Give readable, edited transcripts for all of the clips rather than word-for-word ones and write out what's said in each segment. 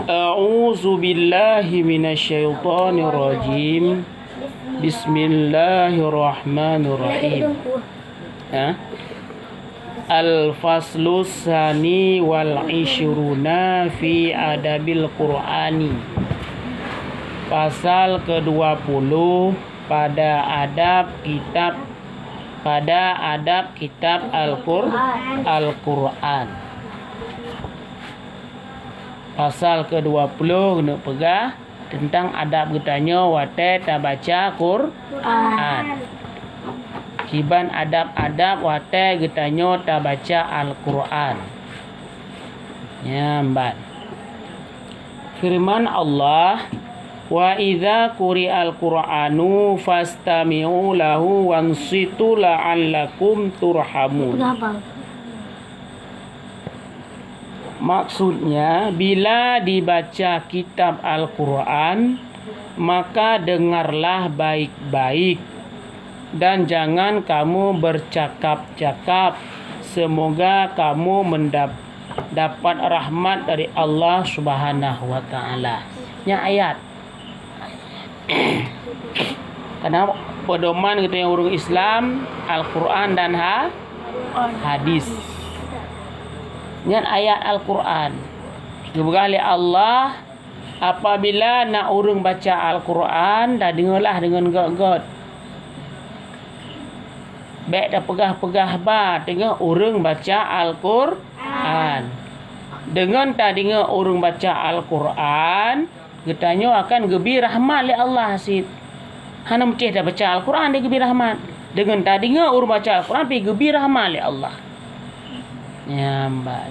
A'udzu billahi minasyaitonir rajim. Bismillahirrahmanirrahim. Al-faslus sani wal ishruna fi adabil Qur'ani. Pasal ke-20 pada adab kitab Al-Qur'an. Pasal ke-20 kena pegah tentang adab getanya wate ta baca Qur'an. Kiban adab-adab wate getanya ta baca Al-Qur'an. Nyamban. Firman Allah, wa idza quri'al Qur'anu fastami'u lahu wansitu la'allakum turhamun. Maksudnya, bila dibaca kitab Al-Quran, maka dengarlah baik-baik dan jangan kamu bercakap-cakap. Semoga kamu mendapat rahmat dari Allah Subhanahu wa Ta'ala. Nya ayat. Karena pedoman kita yang urung Islam, Al-Quran dan hadis. Dengan ayat Al-Quran. Keberkali Allah, apabila nak urung baca Al-Quran, dah dengarlah dengan god-god. Baik dah pegah-pegah ba dengan urung baca Al-Quran. Dengan tak dengar urung baca Al-Quran, getanya akan gebi rahmat oleh Allah asid. Hana mecih dah baca Al-Quran, dia gebi rahmat. Dengan tak dengar urung baca Al-Quran, pergi gebi rahmat oleh Allah. Nyambat.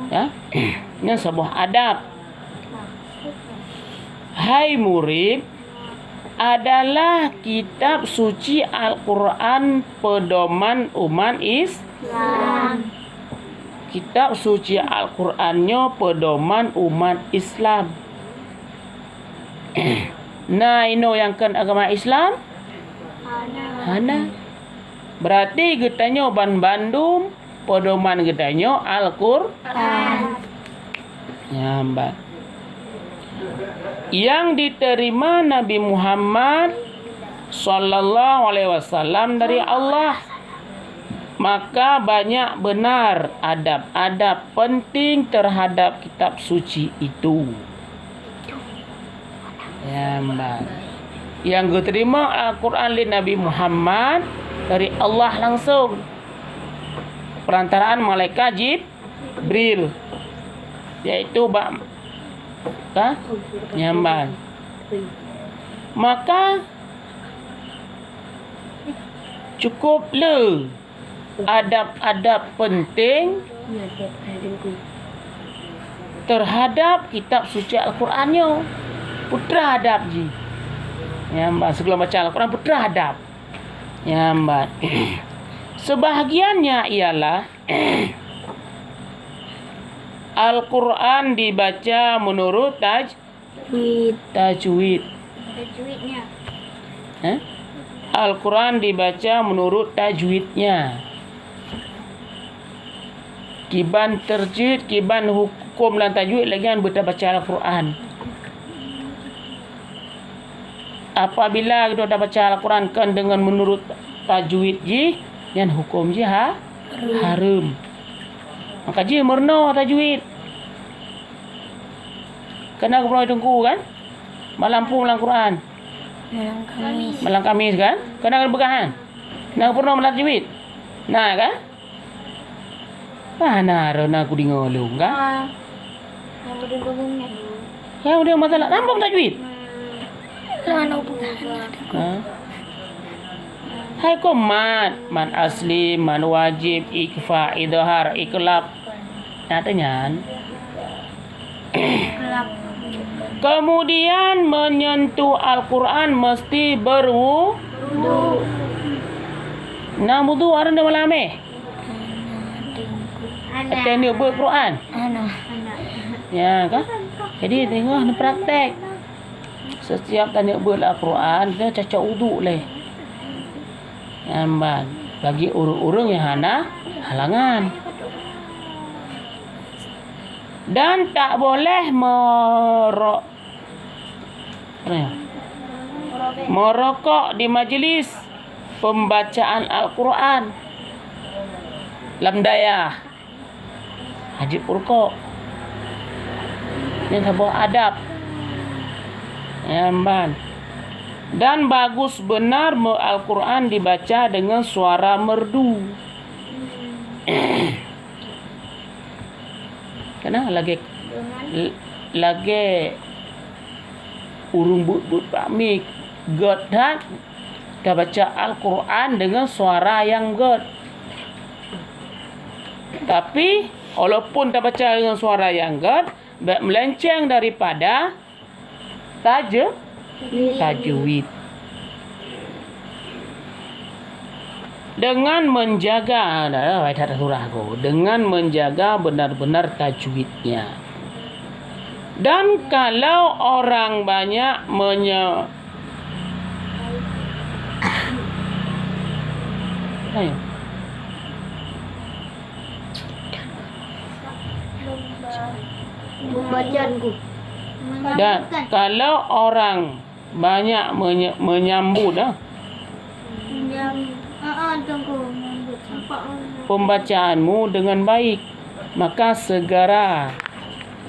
Ya, ini sebuah adab. Hai murid, adalah kitab suci Al-Quran pedoman umat Islam. Kitab suci Al-Qurannya pedoman umat Islam. Nah, ino yang kan agama Islam? Hana. Berarti getanya Bandung pedoman getanya Al-Quran. Nyambat. Yang diterima Nabi Muhammad sallallahu alaihi wasallam dari Allah. Maka banyak benar adab-adab penting terhadap kitab suci itu. Nyambat. Yang diterima Al-Quran li Nabi Muhammad dari Allah langsung. Perantaraan malaikat Jibril, yaitu Nyamban. Maka cukuplah adab-adab penting terhadap kitab suci Al-Qurannya. Putra adab ji. Nyamban, sebelum baca Al-Quran putra adab. Nyamban. Sebahagiannya ialah Al-Quran dibaca menurut tajwid. Al-Quran dibaca menurut tajwidnya. Kiban terjwid, kiban hukum dan tajwid lagi kan baca Al-Quran. Apabila kita dah baca Al-Quran kan dengan menurut tajwid ji, yang hukum je haram. Maka je murna tajwid. Kena aku pernah tunggu kan? Malam pun malam Quran. Malam Khamis kan? Kena bergahan. Nak pernah malam tajwid. Nah kan? Mana rona aku dengar lu kan? Yang dia masalah nampak tajwid. Mana bergahan? Hai komat, man asli, man wajib, ikfa, idhar, iklab. Nyatanya. Kemudian menyentuh Al-Quran mesti berwudu. Nah, wudu ada di malam Ada ni buat Quran. Ya kan? Jadi tengok ni praktek. Setiap tanya buat Al-Quran, dia cacak wudu leh. Nyamban. Bagi urung-urung yang hana halangan. Dan tak boleh merokok di majlis pembacaan Al-Quran. Lam daya Haji purkok. Ini sebuah adab. Yamban. Dan bagus benar Al-Quran dibaca dengan suara merdu. Karena lagi urung but pamik god dan kita baca Al-Quran dengan suara yang god. Tapi walaupun kita baca dengan suara yang god, melenceng daripada tajwid. Dengan menjaga dengan menjaga benar-benar tajwidnya. Dan kalau orang banyak Pembacaanku. dan kalau orang banyak menyambut pembacaanmu dengan baik, maka segera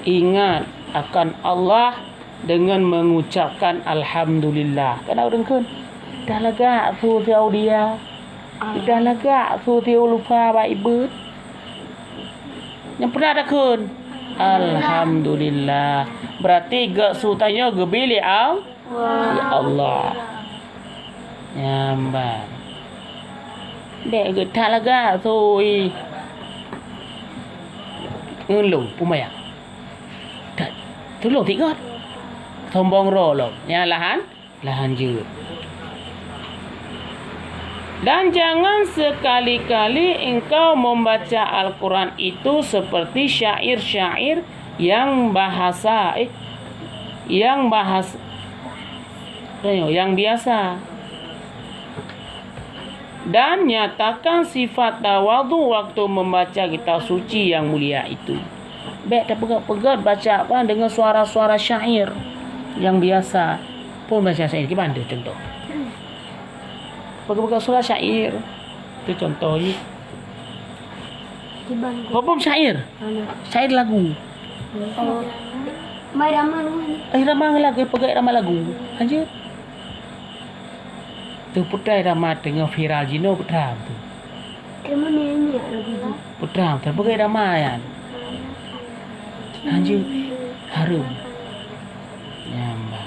ingat akan Allah dengan mengucapkan Alhamdulillah. Kena orang kan dah lega su dia dah lega su lupa baik bet yang pernah ada kan Alhamdulillah. Berarti gak su tanya gebili ya Allah nyamban dek getah lega su ngelung pumaya tolong tiga sombong rolong yang lahan je. Dan jangan sekali-kali engkau membaca Al-Quran itu seperti syair-syair yang yang biasa. Dan nyatakan sifat tawadhu waktu membaca kitab suci yang mulia itu. Baik tak pegat baca apa dengan suara-suara syair yang biasa. Pun baca syair gimana contoh? Pegat suara syair. Itu contoh ni. Apa syair? Syair lagu. Mai ramah ni. Ramah lagu pegat ramah lagu. Anjir. Tu putai ramah dengan viral jino putra tu. Kemana ni lagu tu? Putra tu pegat ramah yan. Anjir harum. Nyamba.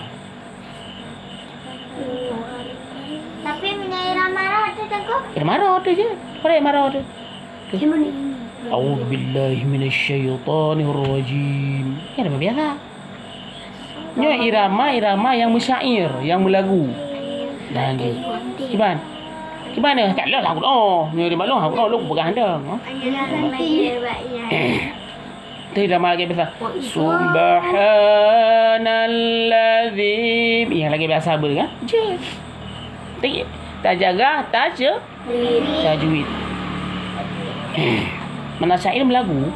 Tapi menyai ramah tu tengok. Marah tu je. Pada marah tu. Kemana? A'udzu billahi minasyaitonir rajim. Ya nama biasa. Nya irama yang mensyair, yang melagu. Dan gimana? Tak lah aku. Nya di malu aku lu pegang anda. Tadi irama lagi biasa. Subhanalladzi. Yang lagi biasa ber kan? Je. Tak jaga tajwid. Mana syair melagu,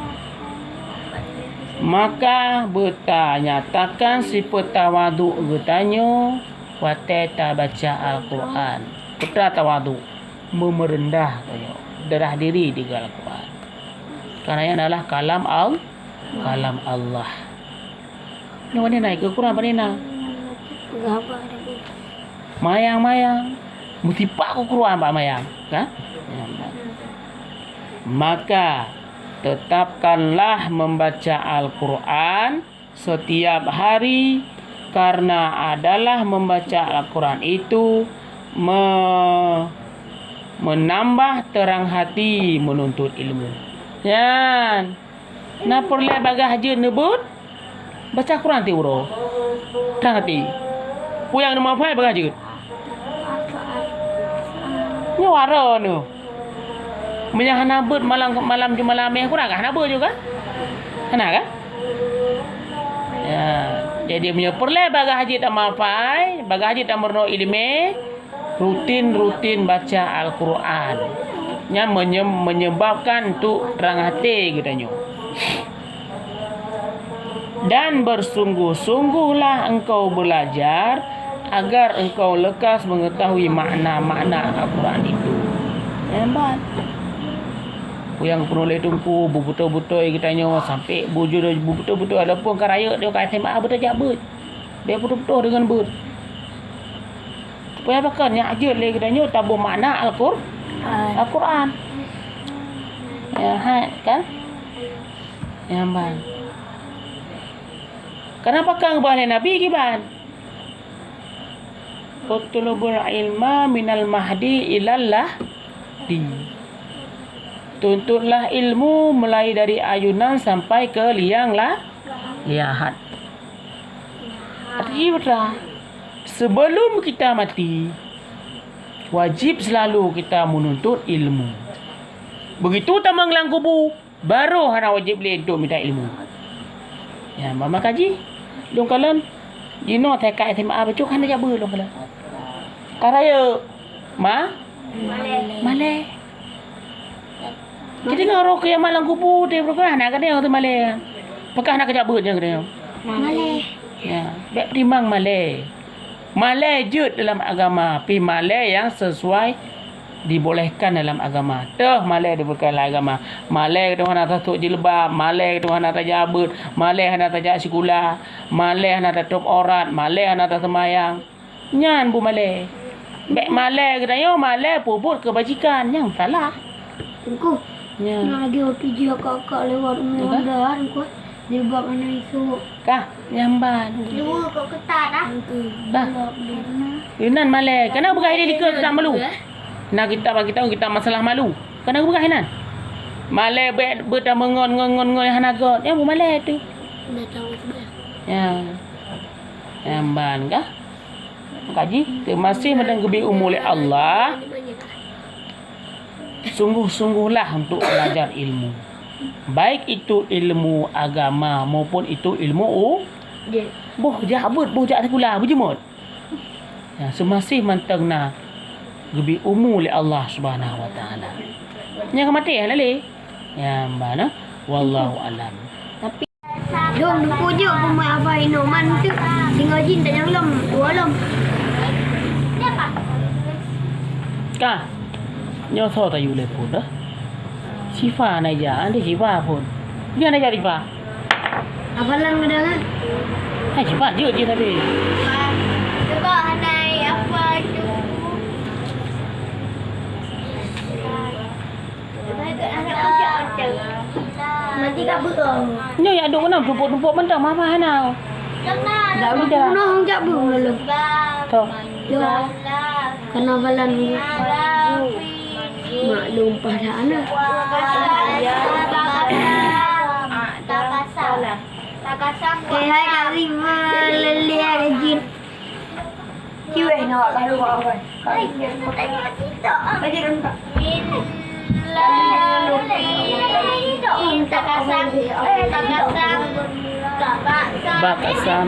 maka nyatakan sifat tawaduk bertanya watai tak baca Al-Quran. Putra tawaduk memerendah darah diri di Al-Quran. Karena yang adalah kalam Allah. Ni mana naik ke Quran mana? Mayang. Mutipak ke Quran Pak Mayang, kan? Maka tetapkanlah membaca Al-Quran setiap hari, karena adalah membaca Al-Quran itu menambah terang hati menuntut ilmu. Yan. Na perlu bagah je nebut baca Quran ti bro. Terang hati. Puyang nama apa bagah je. Ni wara nu. Menyahana bet malam yang kurang kah nabut juga? Kena kah? Ya, jadi punya perle bagah haji tak mafai, bagah haji tak merno ilmu, rutin baca Al-Quran. Nya menyebabkan tu terang hati katanya. Dan bersungguh-sungguhlah engkau belajar agar engkau lekas mengetahui makna-makna Al-Quran itu. Hebat. Yang penulis tungku betul-betul kita tanya sampai bujur betul-betul ada pun karaya dia kata SMA betul jak ber. Dia betul-betul dengan ber. Supaya bahkan yang ajar lagi kita tanya tabu makna Al-Quran. Ya, kan? Yang ban. Kenapa kang bahaya Nabi kiban? Utlubul ilma minal mahdi ilallah di. Tuntutlah ilmu mulai dari ayunan sampai ke liahat. Artinya sebelum kita mati wajib selalu kita menuntut ilmu. Begitu tamang lang kubu baru hana wajib le untuk minta ilmu. Ya, mama kaji. Dong kalian dino teh ka SMA bacu kan dia ber dong kalian. Karaya Malay. Kita ngaro ke malang kubu teh berapa nak kan dia tu Malay. Pakah nak kerja ber je dia. Malay. Ya, bek timang Malay. Malay jud dalam agama, pi Malay yang sesuai dibolehkan dalam agama. Dah Malay dibolehkan dalam agama. Malay tu hana tatuk jilbab, Malay tu hana tajabut, Malay hana tajak sekolah, Malay hana tutup aurat, Malay hana semayang. Nyan bu Malay. Bek Malay kita yo Malay puput kebajikan yang salah. Tunggu. Ya. Nak lagi hobi dia kakak lewat rumah dah tunggu. Dia buat mana isu. Kah? Nyamban. Dua kau ketat ah. Dah. Yunan Malay. Kenapa berkah dia dikut tak malu? Nak kita bagi tahu kita masalah malu. Kenapa berkah Hinan? Malay berta mengon hanagot. Ya bu Malay tu. Dah tahu sudah. Ya. Nyamban kah? Kaji, masih menanggapi umur oleh Allah. Sungguh-sungguhlah untuk belajar ilmu. Baik itu ilmu agama maupun itu ilmu boh jabut boh jak sekolah berjemut. Ya, semasih mantang na gebi umur oleh Allah Subhanahu wa taala. Nya kemati lali. Ya mana? Wallahu alam. Tapi dong pujuk pemain apa inoman tu tinggal jin tak yang lom dua lom. Kah? Nyo tho ta yu le pun dah. Sifa na ja, ande sifa pun. Dia na jadi pa. Apa lang ada kan? Hai sifa je dia tadi. Coba hanai apa tu? Nanti tak berang. Nyo ya duk kenam tumpuk-tumpuk mentang mama hanau. Jangan. Dah udah dah. Noh jak berang lalu. Tho. Kena balan maklum pada anak. Hai kali melelia jin. Ciwe nak lalu apa? Bagi rentak.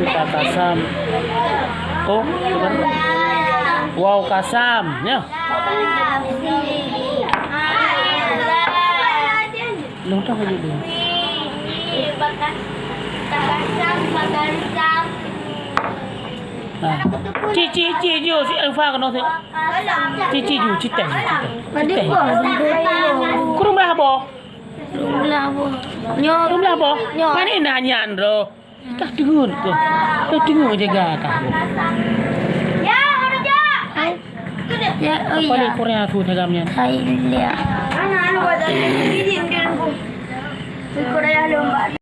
Takasam. Oh, wow kasam, ya. Longkang aja dulu. Cici jo si Alfa kan tu. Cici ju cita. Kurang berapa? Kurang berapa? Mana nanya andro? Kah dengun tu. Kah dengun jaga kah. Ya, oh Apa ni ya. Korea tu jagamnya? Hai lihat. Anak buat ada video dia. Korea lomba.